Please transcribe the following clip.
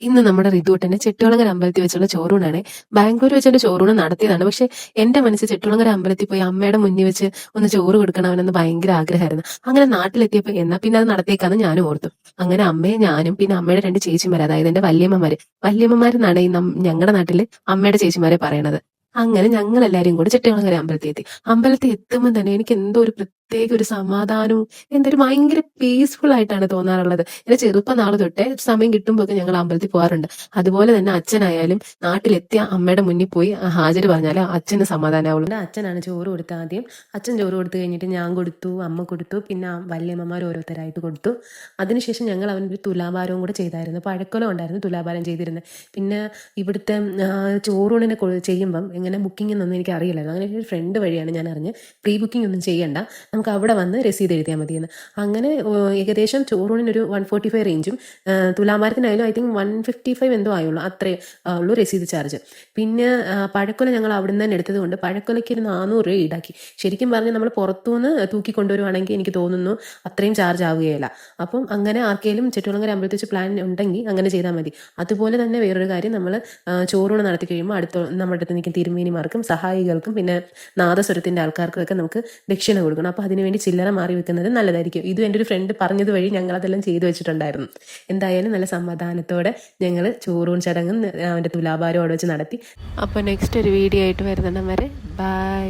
ഇന്ന് നമ്മുടെ റിതുവേട്ടന്റെ ചെട്ടികുളങ്ങര അമ്പലത്തിൽ വെച്ചുള്ള ചോറൂണാണ്. ബാംഗ്ലൂർ വെച്ചുള്ള ചോറൂണ് നടത്തിയതാണ്. പക്ഷെ എന്റെ മനസ്സിൽ ചെട്ടികുളങ്ങര അമ്പലത്തിൽ പോയി അമ്മയുടെ മുന്നിൽ വെച്ച് ഒന്ന് ചോറ് കൊടുക്കണമെന്ന് ഭയങ്കര ആഗ്രഹമായിരുന്നു. അങ്ങനെ നാട്ടിലെത്തിയപ്പോൾ എന്നാ പിന്നെ അത് നടത്തിയേക്കാന്ന് ഞാനും ഓർത്തു. അങ്ങനെ അമ്മയും ഞാനും പിന്നെ അമ്മയുടെ രണ്ട് ചേച്ചിമാർ, അതായത് എന്റെ വല്യമ്മമാരെന്നാണ് ഈ ഞങ്ങളുടെ നാട്ടില് അമ്മയുടെ ചേച്ചിമാരെ പറയണത്. അങ്ങനെ ഞങ്ങൾ എല്ലാരും കൂടി ചെട്ടികുളങ്ങര അമ്പലത്തിൽ എത്തി. അമ്പലത്തിൽ എത്തുമ്പോൾ തന്നെ എനിക്ക് എന്തോ ഒരു പ്രത്യേക ഒരു സമാധാനവും എന്തൊരു ഭയങ്കര പീസ്ഫുൾ ആയിട്ടാണ് തോന്നാറുള്ളത്. എന്റെ ചെറുപ്പം നാൾ തൊട്ടേ സമയം കിട്ടുമ്പോൾ ഞങ്ങൾ അമ്പലത്തിൽ പോകാറുണ്ട്. അതുപോലെ തന്നെ അച്ഛനായാലും നാട്ടിലെത്തിയ അമ്മയുടെ മുന്നിൽ പോയി ഹാജര് പറഞ്ഞാൽ അച്ഛന് സമാധാനമാവുള്ളൂ. അച്ഛനാണ് ചോറ് കൊടുത്ത ആദ്യം. അച്ഛൻ ചോറ് കൊടുത്തു കഴിഞ്ഞിട്ട് ഞാൻ കൊടുത്തു, അമ്മ കൊടുത്തു, പിന്നെ വല്യമ്മമാർ ഓരോരുത്തരായിട്ട് കൊടുത്തു. അതിനുശേഷം ഞങ്ങൾ അവനൊരു തുലാഭാരവും കൂടെ ചെയ്തായിരുന്നു. പഴക്കൊലം ഉണ്ടായിരുന്നു തുലാഭാരം ചെയ്തിരുന്നത്. പിന്നെ ഇവിടുത്തെ ചോറൂണിനെ ചെയ്യുമ്പം എങ്ങനെ ബുക്കിംഗ് എന്നൊന്നും എനിക്ക് അറിയില്ലായിരുന്നു. അങ്ങനെ ഒരു ഫ്രണ്ട് വഴിയാണ് ഞാൻ അറിഞ്ഞ് പ്രീ ബുക്കിംഗ് ഒന്നും ചെയ്യണ്ട, നമുക്ക് അവിടെ വന്ന് രസീത് എഴുതിയാൽ മതിയെന്ന്. അങ്ങനെ ഏകദേശം ചോറൂണിനൊരു 145 റേഞ്ചും തുലാഭാരത്തിനായാലും ഐ തിങ്ക് 155 എന്തോ ആയുള്ളൂ, അത്രേ ഉള്ളൂ രസീത് ചാർജ്. പിന്നെ പഴക്കൊല ഞങ്ങൾ അവിടെ നിന്ന് തന്നെ എടുത്തത് കൊണ്ട് പഴക്കൊലയ്ക്ക് ഒരു 400 രൂപ ഈടാക്കി. ശരിക്കും പറഞ്ഞാൽ നമ്മൾ പുറത്തുനിന്ന് തൂക്കി കൊണ്ടുവരുവാണെങ്കിൽ എനിക്ക് തോന്നുന്നു അത്രയും ചാർജ് ആവുകയില്ല. അപ്പം അങ്ങനെ ആർക്കെങ്കിലും ചെട്ടികുളങ്ങര അമ്പലത്തിൽ വെച്ച് പ്ലാൻ ഉണ്ടെങ്കിൽ അങ്ങനെ ചെയ്താൽ മതി. അതുപോലെ തന്നെ വേറൊരു കാര്യം, നമ്മൾ ചോറൂണ് നടത്തി കഴിയുമ്പോൾ നമ്മുടെ അടുത്ത് നിൽക്കുന്ന തിരുമേനിമാർക്കും സഹായികൾക്കും പിന്നെ നാദസ്വരത്തിൻ്റെ ആൾക്കാർക്കും ഒക്കെ നമുക്ക് ദക്ഷിണ കൊടുക്കണം. അപ്പോൾ അതിനുവേണ്ടി ചില്ലറ മാറി വെക്കുന്നത് നല്ലതായിരിക്കും. ഇതും എൻ്റെ ഒരു ഫ്രണ്ട് പറഞ്ഞത് വഴി ഞങ്ങൾ അതെല്ലാം ചെയ്തു വെച്ചിട്ടുണ്ടായിരുന്നു. എന്തായാലും നല്ല സമാധാനത്തോടെ ഞങ്ങൾ ചോറൂൺ ചടങ്ങും അവൻ്റെ തുലാഭാരവും അവിടെ വെച്ച് നടത്തി. അപ്പോൾ നെക്സ്റ്റ് ഒരു വീഡിയോ ആയിട്ട് വരുന്നിടം വരെ ബൈ.